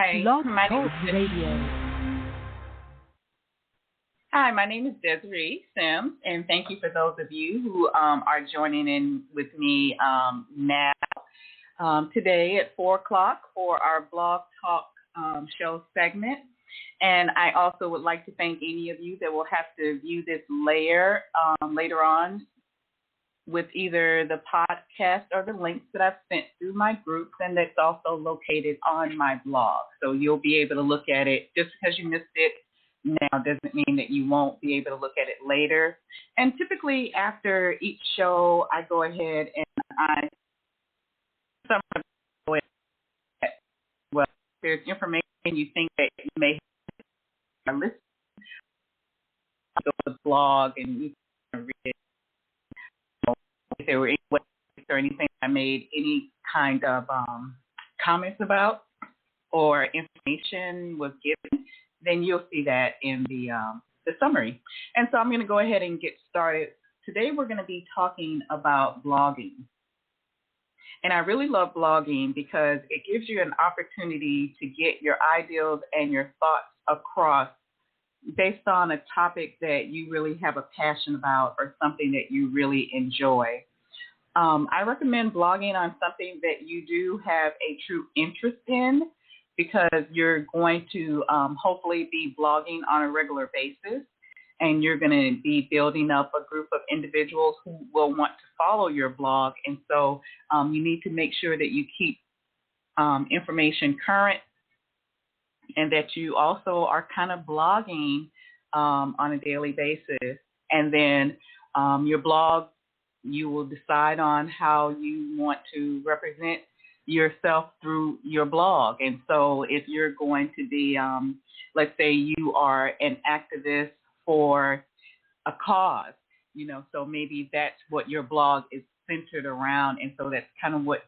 Hi, Blog my name Talk is Radio. Hi, my name is Desiree Sims, and thank you for those of you who are joining in with me now today at 4 o'clock for our Blog Talk show segment. And I also would like to thank any of you that will have to view this later on with either the podcast or the links that I've sent through my groups, and that's also located on my blog. So you'll be able to look at it. Just because you missed it now doesn't mean that you won't be able to look at it later. And typically after each show, I go ahead and I summarize, well, if there's information you think that you may have listened to the blog and you can read it. If there were any ways or anything I made any kind of comments about or information was given, then you'll see that in the summary. And so I'm going to go ahead and get started. Today we're going to be talking about blogging. And I really love blogging because it gives you an opportunity to get your ideals and your thoughts across based on a topic that you really have a passion about or something that you really enjoy. I recommend blogging on something that you do have a true interest in because you're going to hopefully be blogging on a regular basis, and you're going to be building up a group of individuals who will want to follow your blog. And so you need to make sure that you keep information current and that you also are kind of blogging on a daily basis. And then your blog, you will decide on how you want to represent yourself through your blog. And so if you're going to be, let's say you are an activist for a cause, so maybe that's what your blog is centered around. And so that's kind of what,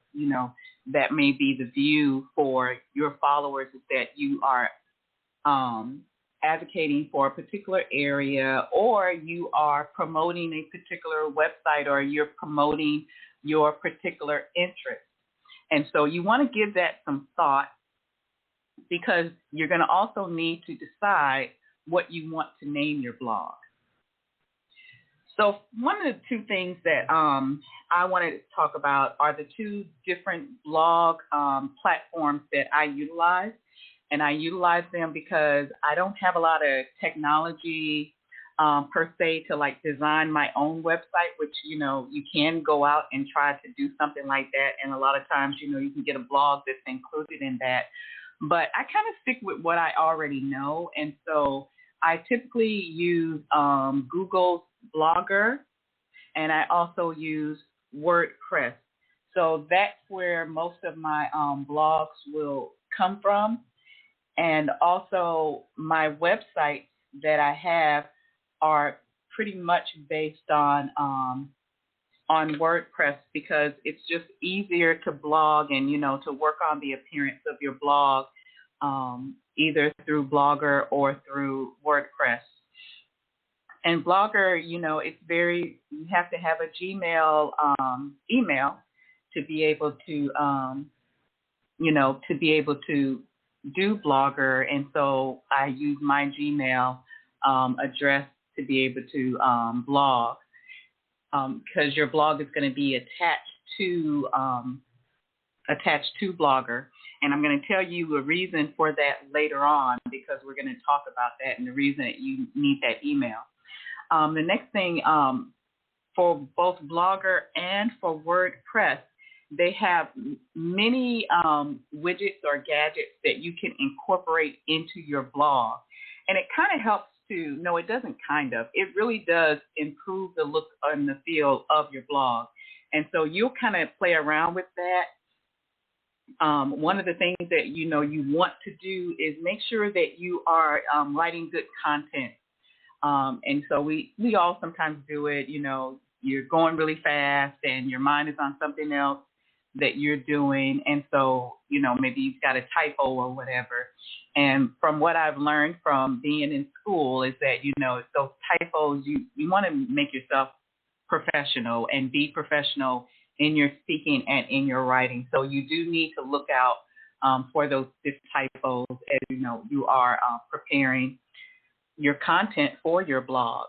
that may be the view for your followers, is that you are advocating for a particular area, or you are promoting a particular website, or you're promoting your particular interest. And so you want to give that some thought, because you're going to also need to decide what you want to name your blog. So one of the two things that I wanted to talk about are the two different blog platforms that I utilize. And I utilize them because I don't have a lot of technology per se to like design my own website, which, you can go out and try to do something like that. And a lot of times, you can get a blog that's included in that. But I kind of stick with what I already know. And so I typically use Google Blogger, and I also use WordPress. So that's where most of my blogs will come from. And also my websites that I have are pretty much based on WordPress, because it's just easier to blog and, to work on the appearance of your blog either through Blogger or through WordPress. And Blogger, it's you have to have a Gmail email to be able to, do Blogger. And so I use my Gmail address to be able to blog, because your blog is going to be attached to Blogger. And I'm going to tell you a reason for that later on, because we're going to talk about that and the reason that you need that email. The next thing, for both Blogger and for WordPress, they have many widgets or gadgets that you can incorporate into your blog. And it kind of helps to, no, it doesn't kind of, it really does improve the look and the feel of your blog. And so you'll kind of play around with that. One of the things that, you want to do is make sure that you are writing good content. And so we all sometimes do it, you're going really fast and your mind is on something else that you're doing. And so, maybe you've got a typo or whatever. And from what I've learned from being in school is that, those typos, you want to make yourself professional and be professional in your speaking and in your writing. So you do need to look out for those typos as you are preparing your content for your blog.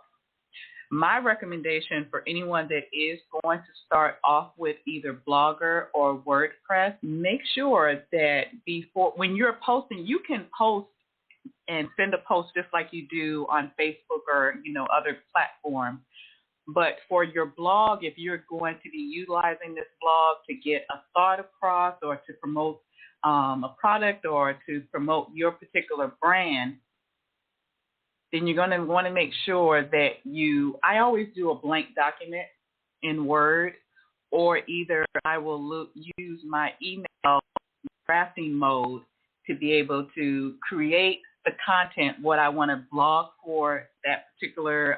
My recommendation for anyone that is going to start off with either Blogger or WordPress, make sure that when you're posting, you can post and send a post just like you do on Facebook or other platforms. But for your blog, if you're going to be utilizing this blog to get a thought across or to promote a product or to promote your particular brand, then you're going to want to make sure that I always do a blank document in Word, or either I will use my email drafting mode to be able to create the content, what I want to blog for that particular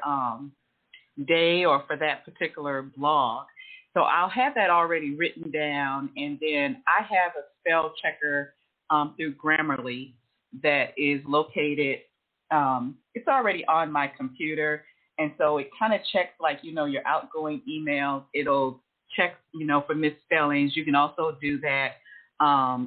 day or for that particular blog. So I'll have that already written down, and then I have a spell checker through Grammarly that is located. It's already on my computer, and so it kind of checks your outgoing emails. It'll check for misspellings. You can also do that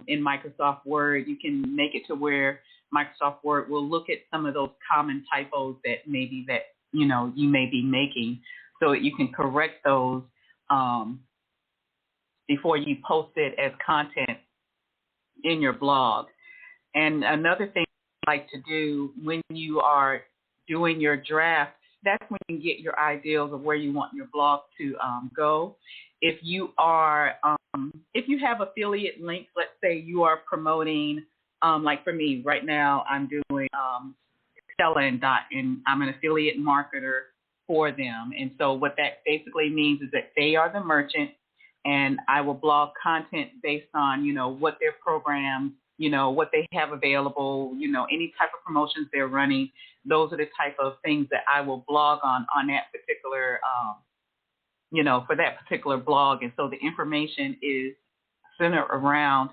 in Microsoft Word. You can make it to where Microsoft Word will look at some of those common typos that you may be making, so that you can correct those before you post it as content in your blog. And another thing I like to do when you are doing your draft, that's when you get your ideals of where you want your blog to go. If you have affiliate links, let's say you are promoting, like for me right now, I'm doing Stella and Dot, and I'm an affiliate marketer for them. And so what that basically means is that they are the merchant, and I will blog content based on, what their programs, what they have available, any type of promotions they're running. Those are the type of things that I will blog on that particular, for that particular blog. And so the information is centered around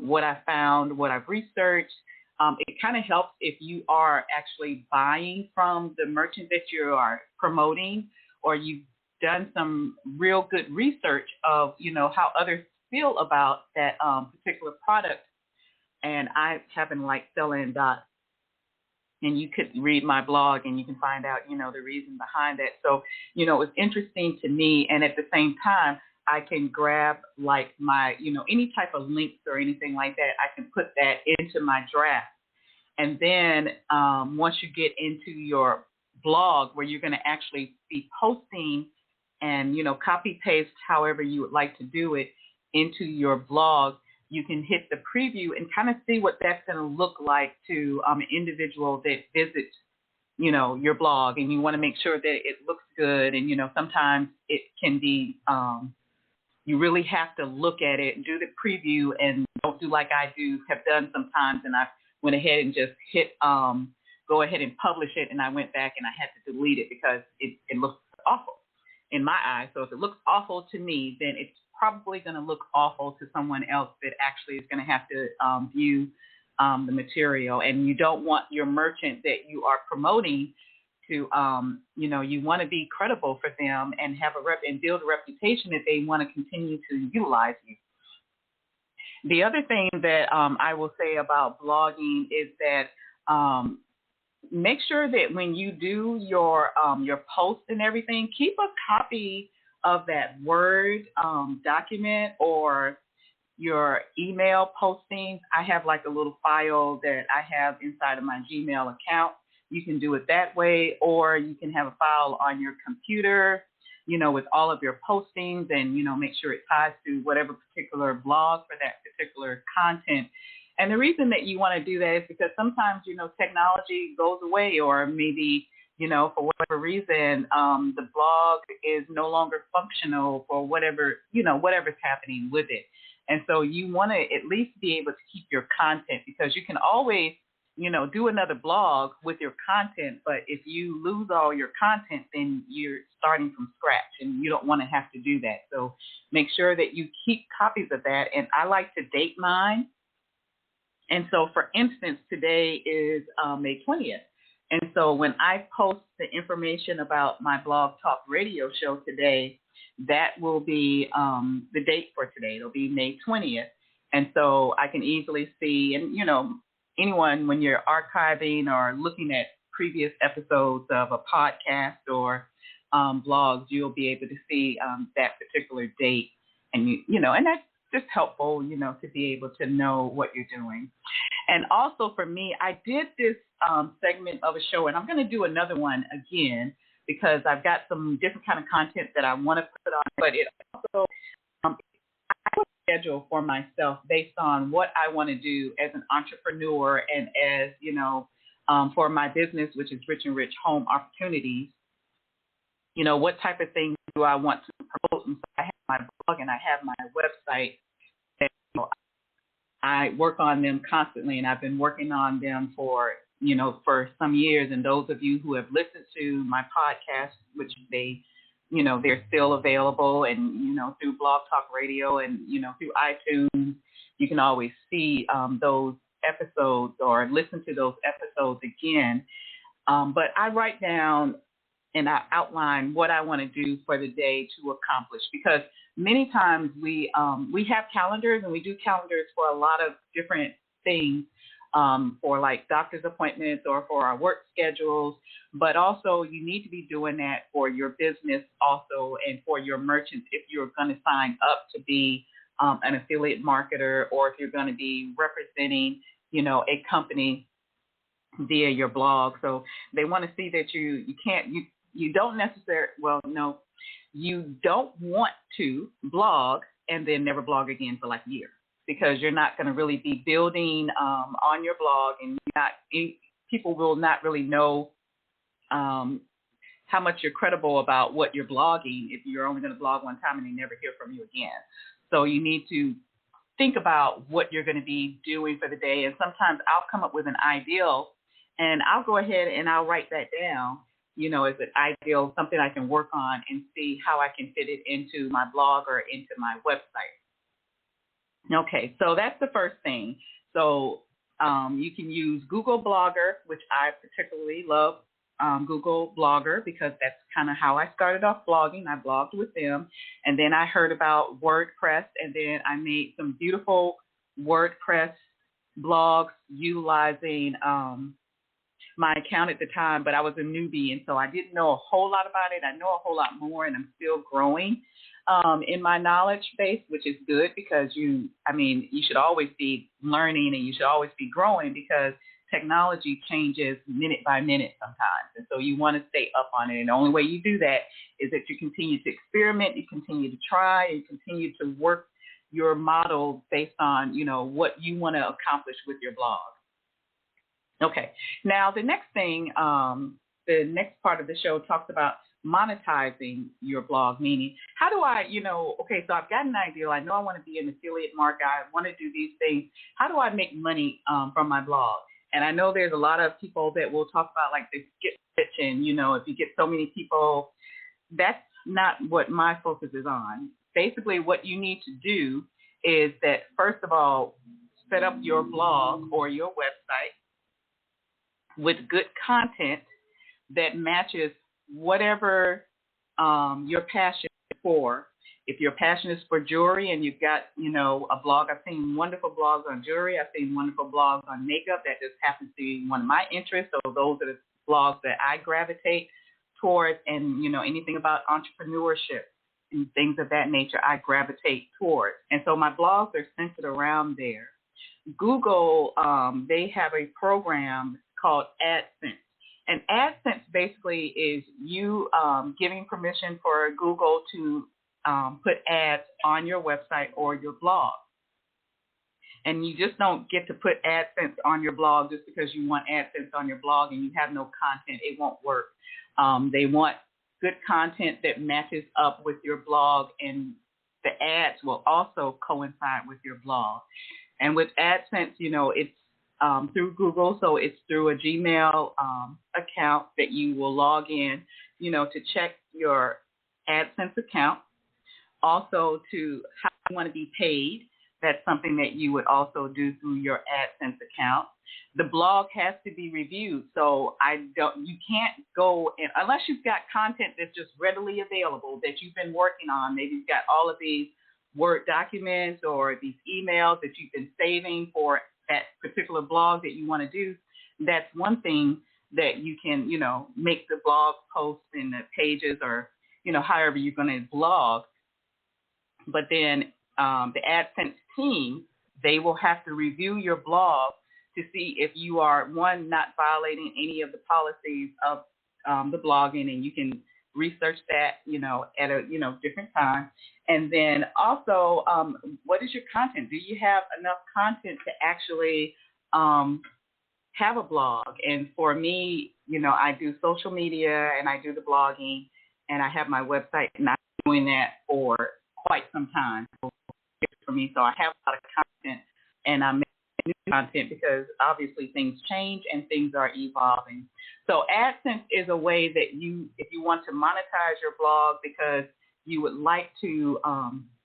what I found, what I've researched. It kind of helps if you are actually buying from the merchant that you are promoting, or you've done some real good research of, how others feel about that particular product. And I happen to like Stella and Dot, and you could read my blog and you can find out, the reason behind that. So, it's interesting to me, and at the same time, I can grab like my, any type of links or anything like that. I can put that into my draft. And then once you get into your blog where you're going to actually be posting and, copy paste however you would like to do it into your blog, you can hit the preview and kind of see what that's going to look like to an individual that visits, your blog. And you want to make sure that it looks good. And, sometimes it can be you really have to look at it and do the preview, and don't do like I have done sometimes. And I went ahead and just hit go ahead and publish it, and I went back and I had to delete it because it looks awful in my eyes. So if it looks awful to me, then it's probably going to look awful to someone else that actually is going to have to view the material. And you don't want your merchant that you are promoting to, you want to be credible for them and have and build a reputation that they want to continue to utilize you. The other thing that I will say about blogging is that make sure that when you do your posts and everything, keep a copy of that Word document or your email postings. I have like a little file that I have inside of my Gmail account. You can do it that way, or you can have a file on your computer, with all of your postings, and, make sure it ties to whatever particular blog for that particular content. And the reason that you want to do that is because sometimes, technology goes away, or maybe, for whatever reason, the blog is no longer functional for whatever, whatever's happening with it. And so you want to at least be able to keep your content, because you can always, do another blog with your content. But if you lose all your content, then you're starting from scratch, and you don't want to have to do that. So make sure that you keep copies of that. And I like to date mine. And so, for instance, today is May 20th. And so when I post the information about my Blog Talk Radio show today, that will be the date for today. It'll be May 20th. And so I can easily see, and anyone, when you're archiving or looking at previous episodes of a podcast or blogs, you'll be able to see that particular date, and and that's just helpful, to be able to know what you're doing. And also for me, I did this segment of a show, and I'm going to do another one again because I've got some different kind of content that I want to put on, but it also I have a schedule for myself based on what I want to do as an entrepreneur and as, for my business, which is Rich and Rich Home Opportunities. What type of things do I want to promote? And so I have my blog and I have my website. And, I work on them constantly, and I've been working on them for some years. And those of you who have listened to my podcast, which they're still available, and through Blog Talk Radio and through iTunes, you can always see those episodes or listen to those episodes again. But I write down and I outline what I want to do for the day to accomplish, because many times we have calendars, and we do calendars for a lot of different things, for like doctor's appointments or for our work schedules, but also you need to be doing that for your business also, and for your merchants if you're going to sign up to be an affiliate marketer, or if you're going to be representing a company via your blog. So they want to see that you don't necessarily, you don't want to blog and then never blog again for like a year, because you're not going to really be building on your blog, and people will not really know how much you're credible about what you're blogging if you're only going to blog one time and they never hear from you again. So you need to think about what you're going to be doing for the day. And sometimes I'll come up with an ideal, and I'll go ahead and I'll write that down, as an ideal, something I can work on and see how I can fit it into my blog or into my website. Okay, so that's the first thing. So you can use Google Blogger, which I particularly love Google Blogger, because that's kind of how I started off blogging. I blogged with them, and then I heard about WordPress, and then I made some beautiful WordPress blogs utilizing my account at the time, but I was a newbie, and so I didn't know a whole lot about it. I know a whole lot more, and I'm still growing in my knowledge base, which is good, because you should always be learning, and you should always be growing, because technology changes minute by minute sometimes. And so you want to stay up on it. And the only way you do that is that you continue to experiment, you continue to try, and continue to work your model based on, what you want to accomplish with your blog. Okay. Now, the next thing, the next part of the show talks about monetizing your blog, meaning how do I, so I've got an idea. I know I want to be an affiliate marketer. I want to do these things. How do I make money from my blog? And I know there's a lot of people that will talk about like the get rich, and, if you get so many people, that's not what my focus is on. Basically, what you need to do is that, first of all, set up your blog or your website with good content that matches whatever your passion is for. If your passion is for jewelry and you've got, a blog, I've seen wonderful blogs on jewelry. I've seen wonderful blogs on makeup. That just happens to be one of my interests. So those are the blogs that I gravitate towards. And, anything about entrepreneurship and things of that nature, I gravitate towards. And so my blogs are centered around there. Google, they have a program called AdSense. And AdSense basically is you giving permission for Google to put ads on your website or your blog. And you just don't get to put AdSense on your blog just because you want AdSense on your blog and you have no content. It won't work. They want good content that matches up with your blog, and the ads will also coincide with your blog. And with AdSense, it's through Google, so it's through a Gmail account that you will log in, to check your AdSense account. Also, to how you want to be paid, that's something that you would also do through your AdSense account. The blog has to be reviewed, so you can't go in unless you've got content that's just readily available that you've been working on. Maybe you've got all of these Word documents or these emails that you've been saving for that particular blog that you want to do, that's one thing that you can, make the blog posts and the pages or, however you're going to blog. But then the AdSense team, they will have to review your blog to see if you are, one, not violating any of the policies of the blogging, and you can research that, at a, different time. And then also, what is your content? Do you have enough content to actually have a blog? And for me, I do social media and I do the blogging and I have my website, and I've been doing that for quite some time for me. So I have a lot of content, and I'm making new content because obviously things change and things are evolving. So AdSense is a way that if you want to monetize your blog because you would like to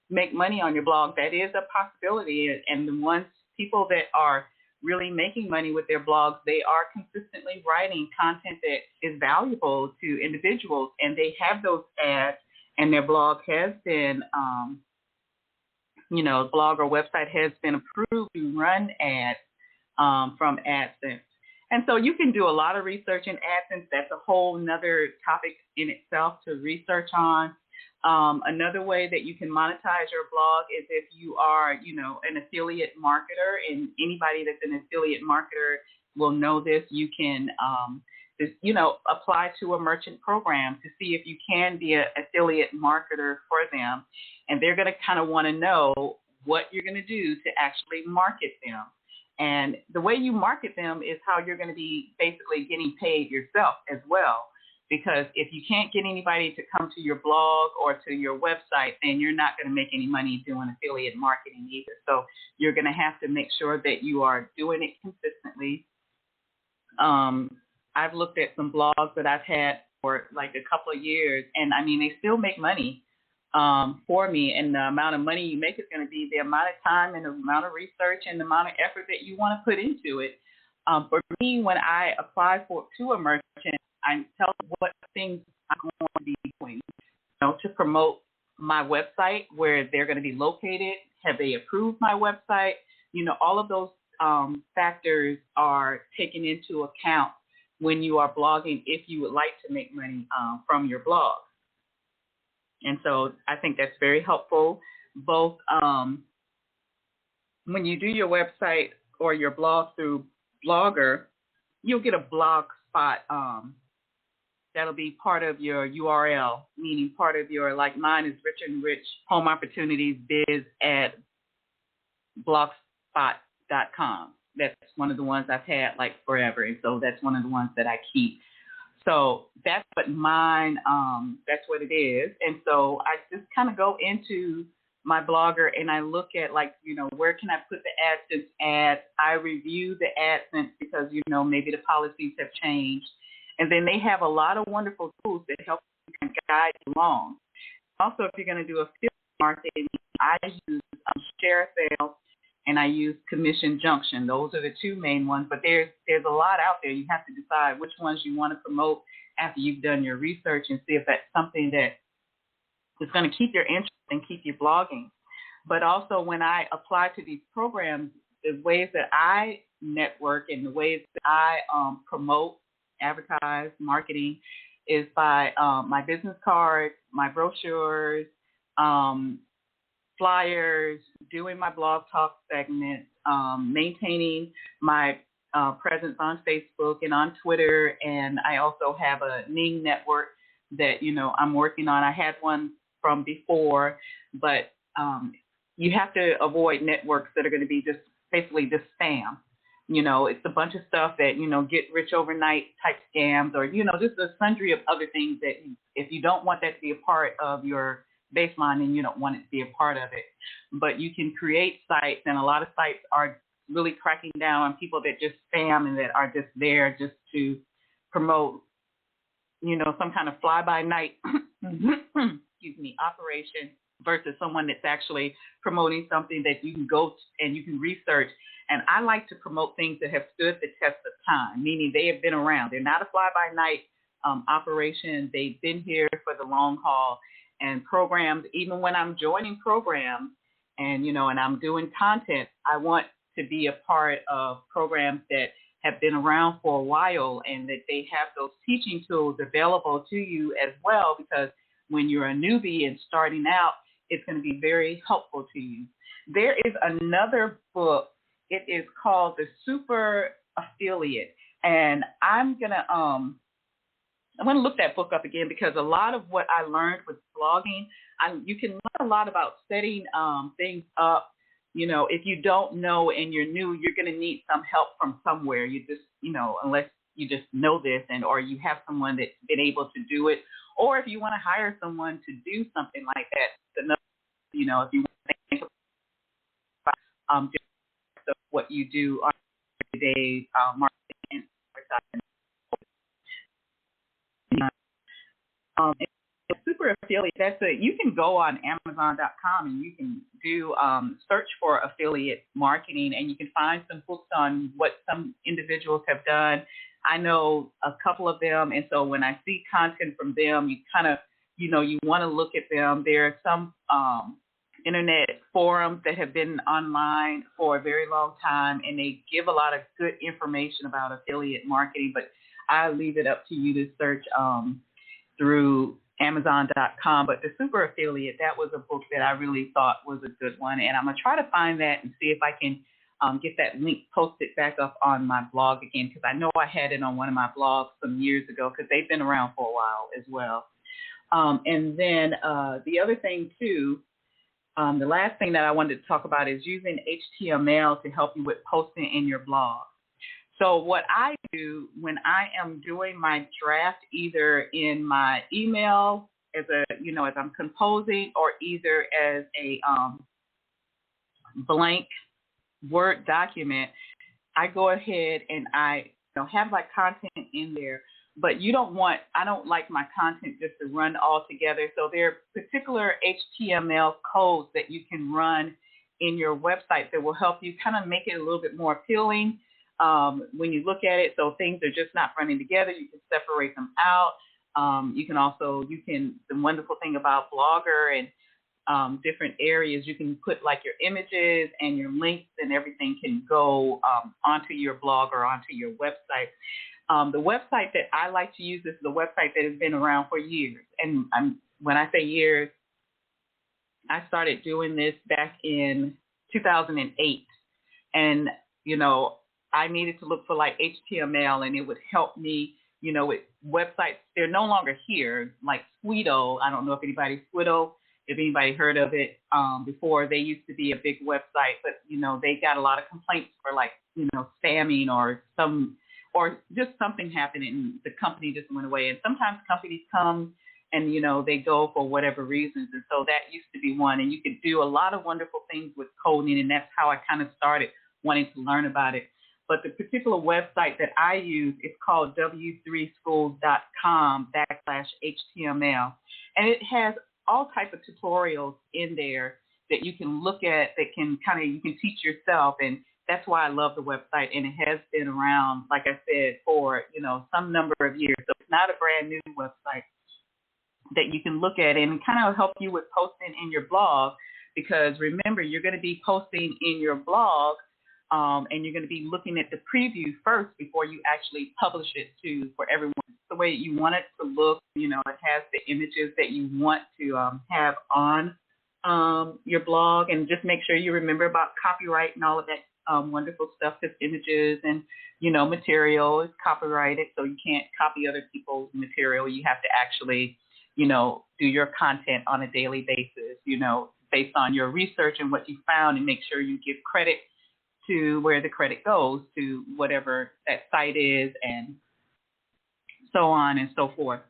make money on your blog, that is a possibility. And the people that are really making money with their blogs, they are consistently writing content that is valuable to individuals, and they have those ads, and their blog has been, blog or website has been approved to run ads from AdSense. And so you can do a lot of research in AdSense. That's a whole nother topic in itself to research on. Another way that you can monetize your blog is if you are, an affiliate marketer, and anybody that's an affiliate marketer will know this. You can, apply to a merchant program to see if you can be an affiliate marketer for them. And they're going to kind of want to know what you're going to do to actually market them. And the way you market them is how you're going to be basically getting paid yourself as well. Because if you can't get anybody to come to your blog or to your website, then you're not going to make any money doing affiliate marketing either. So you're going to have to make sure that you are doing it consistently. I've looked at some blogs that I've had for like a couple of years, and I mean, they still make money for me. And the amount of money you make is going to be the amount of time and the amount of research and the amount of effort that you want to put into it. For me, when I apply to a merchant, I tell them what things I'm going to be doing, to promote my website, where they're going to be located. Have they approved my website? All of those factors are taken into account when you are blogging if you would like to make money from your blog. And so I think that's very helpful, both when you do your website or your blog through Blogger, you'll get a blog spot that'll be part of your URL, meaning part of your, like mine is Rich and Rich Home Opportunities Biz at blogspot.com. That's one of the ones I've had like forever, and so that's one of the ones that I keep. So that's what mine, that's what it is. And so I just kind of go into my Blogger and I look at where can I put the AdSense ads? I review the AdSense because, maybe the policies have changed. And then they have a lot of wonderful tools that help you and guide you along. Also, if you're going to do affiliate marketing, I use ShareSale and I use Commission Junction. Those are the two main ones, but there's a lot out there. You have to decide which ones you want to promote after you've done your research and see if that's something that is going to keep your interest and keep you blogging. But also when I apply to these programs, the ways that I network and the ways that I promote, advertise, marketing is by my business cards, my brochures, flyers, doing my blog talk segments, maintaining my presence on Facebook and on Twitter. And I also have a Ning network that, I'm working on. I had one from before, but you have to avoid networks that are going to be just basically just spam. It's a bunch of stuff that, get rich overnight type scams or, just a sundry of other things that if you don't want that to be a part of your baseline, then you don't want it to be a part of it. But you can create sites, and a lot of sites are really cracking down on people that just spam and that are just there just to promote, some kind of fly-by-night, operation versus someone that's actually promoting something that you can go and you can research. And I like to promote things that have stood the test of time, meaning they have been around. They're not a fly-by-night operation. They've been here for the long haul. And programs, even when I'm joining programs, and and I'm doing content, I want to be a part of programs that have been around for a while and that they have those teaching tools available to you as well, because when you're a newbie and starting out, it's going to be very helpful to you. There is another book. It is called The Super Affiliate, and I'm going to look that book up again, because a lot of what I learned with blogging, you can learn a lot about setting things up. If you don't know and you're new, you're going to need some help from somewhere. You just, unless you just know this or you have someone that's been able to do it, or if you want to hire someone to do something like that, if you want to think about just what you do on everyday marketing and advertising. Super affiliate, you can go on Amazon.com and you can do search for affiliate marketing, and you can find some books on what some individuals have done. I know a couple of them, and so when I see content from them, you kind of, you want to look at them. There are some internet forums that have been online for a very long time, and they give a lot of good information about affiliate marketing, but I leave it up to you to search through Amazon.com. But The Super Affiliate, that was a book that I really thought was a good one, and I'm going to try to find that and see if I can get that link posted back up on my blog again, because I know I had it on one of my blogs some years ago, because they've been around for a while as well. And then the other thing, too, the last thing that I wanted to talk about is using HTML to help you with posting in your blog. So what I do when I am doing my draft, either in my email as I'm composing, or either as a blank Word document, I go ahead and I have my content in there. But I don't like my content just to run all together. So there are particular HTML codes that you can run in your website that will help you kind of make it a little bit more appealing when you look at it. So things are just not running together. You can separate them out. The wonderful thing about Blogger and different areas, you can put like your images and your links, and everything can go onto your blog or onto your website. The website that I like to use is the website that has been around for years. And when I say years, I started doing this back in 2008. And, I needed to look for like HTML, and it would help me, with websites. They're no longer here, like Squidoo. I don't know if anybody heard of it before. They used to be a big website, but, they got a lot of complaints for like, spamming or just something happened and the company just went away. And sometimes companies come and, they go for whatever reasons. And so that used to be one. And you could do a lot of wonderful things with coding, and that's how I kind of started wanting to learn about it. But the particular website that I use is called w3schools.com/HTML. And it has all types of tutorials in there that you can look at, that you can teach yourself. And that's why I love the website, and it has been around, like I said, for, some number of years. So it's not a brand new website that you can look at and kind of help you with posting in your blog, because remember, you're going to be posting in your blog, and you're going to be looking at the preview first before you actually publish it for everyone. It's the way you want it to look. It has the images that you want to have on your blog, and just make sure you remember about copyright and all of that wonderful stuff, because images and, material is copyrighted, so you can't copy other people's material. You have to actually, do your content on a daily basis, based on your research and what you found, and make sure you give credit to where the credit goes, to whatever that site is, and so on and so forth.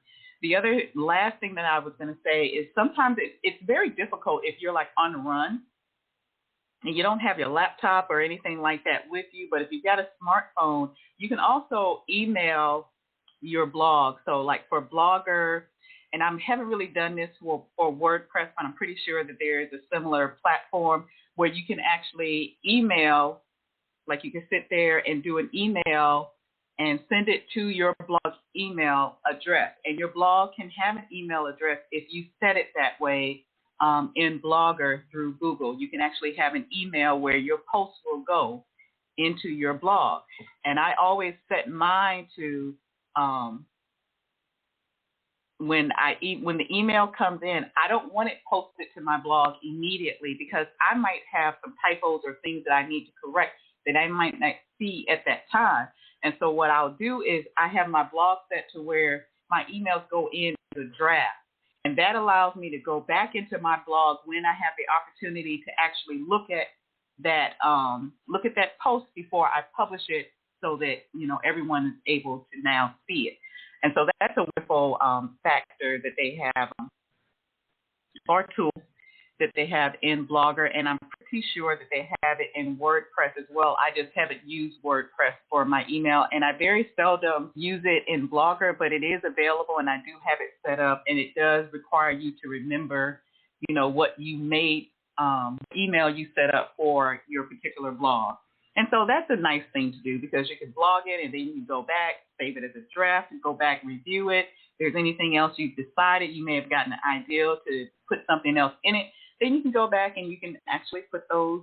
The last thing that I was going to say is sometimes it's very difficult if you're like on the run and you don't have your laptop or anything like that with you. But if you've got a smartphone, you can also email your blog. So like for Blogger, and I haven't really done this for WordPress, but I'm pretty sure that there is a similar platform where you can actually email, like you can sit there and do an email and send it to your blog email address. And your blog can have an email address if you set it that way in Blogger through Google. You can actually have an email where your posts will go into your blog. And I always set mine to when the email comes in, I don't want it posted to my blog immediately because I might have some typos or things that I need to correct that I might not see at that time. And so what I'll do is I have my blog set to where my emails go in as a draft. And that allows me to go back into my blog when I have the opportunity to actually look at that post before I publish it, so that everyone is able to now see it. And so that's a wonderful factor that they have, or tool that they have in Blogger, and I'm pretty sure that they have it in WordPress as well. I just haven't used WordPress for my email, and I very seldom use it in Blogger, but it is available, and I do have it set up, and it does require you to remember, what you made, email you set up for your particular blog. And so that's a nice thing to do because you can blog it and then you can go back, save it as a draft, and go back, review it. If there's anything else you've decided, you may have gotten an idea to put something else in it, then you can go back and you can actually put those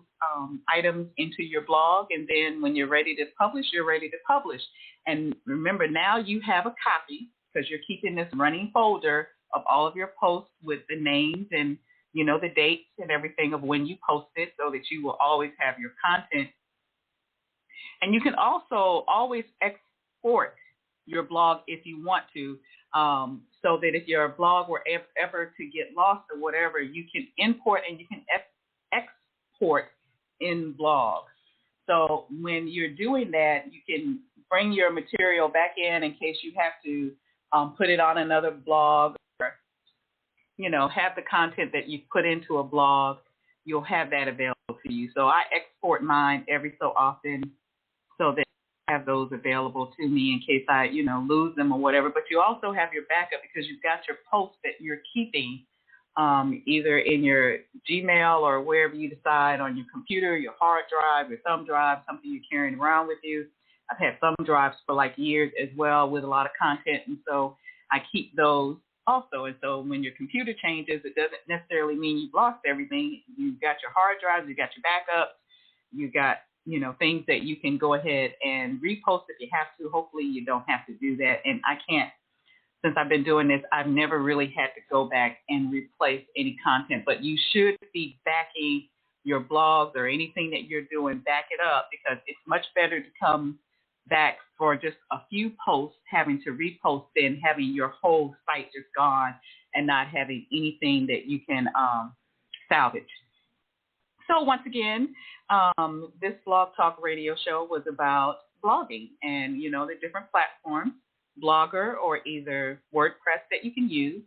items into your blog. And then when you're ready to publish, you're ready to publish. And remember, now you have a copy because you're keeping this running folder of all of your posts with the names and, the dates and everything of when you posted, so that you will always have your content. And you can also always export your blog if you want to, so that if your blog were ever to get lost or whatever, you can import and you can export in blog. So when you're doing that, you can bring your material back in case you have to put it on another blog, or, have the content that you put into a blog, you'll have that available to you. So I export mine every so often, so that I have those available to me in case I, lose them or whatever. But you also have your backup because you've got your posts that you're keeping either in your Gmail or wherever you decide, on your computer, your hard drive, your thumb drive, something you're carrying around with you. I've had thumb drives for like years as well with a lot of content, and so I keep those also. And so when your computer changes, it doesn't necessarily mean you've lost everything. You've got your hard drives, you've got your backups, you've got things that you can go ahead and repost if you have to. Hopefully you don't have to do that. And I can't, since I've been doing this, I've never really had to go back and replace any content. But you should be backing your blogs or anything that you're doing, back it up, because it's much better to come back for just a few posts, having to repost, than having your whole site just gone and not having anything that you can salvage. So once again, this Blog Talk Radio show was about blogging and, the different platforms, Blogger or either WordPress that you can use,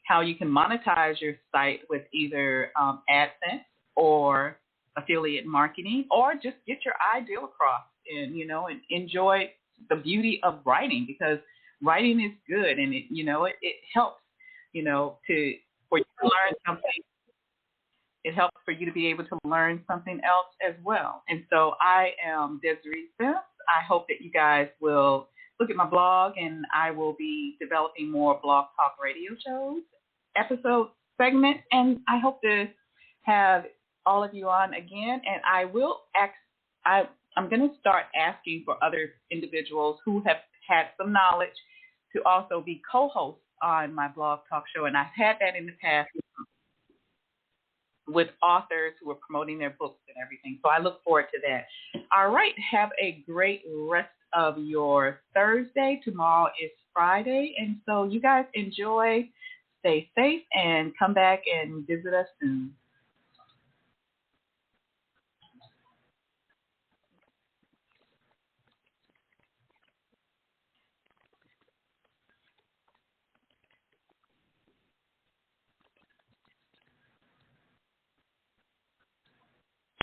how you can monetize your site with either AdSense or affiliate marketing, or just get your ideal across and, and enjoy the beauty of writing, because writing is good and it helps, for you to learn something. It helps for you to be able to learn something else as well. And so I am Desiree Sims. I hope that you guys will look at my blog, and I will be developing more Blog Talk Radio shows, episode segments, and I hope to have all of you on again. And I will I'm going to start asking for other individuals who have had some knowledge to also be co-hosts on my Blog Talk show. And I've had that in the past with authors who are promoting their books and everything. So I look forward to that. All right. Have a great rest of your Thursday. Tomorrow is Friday. And so you guys enjoy, stay safe, and come back and visit us soon.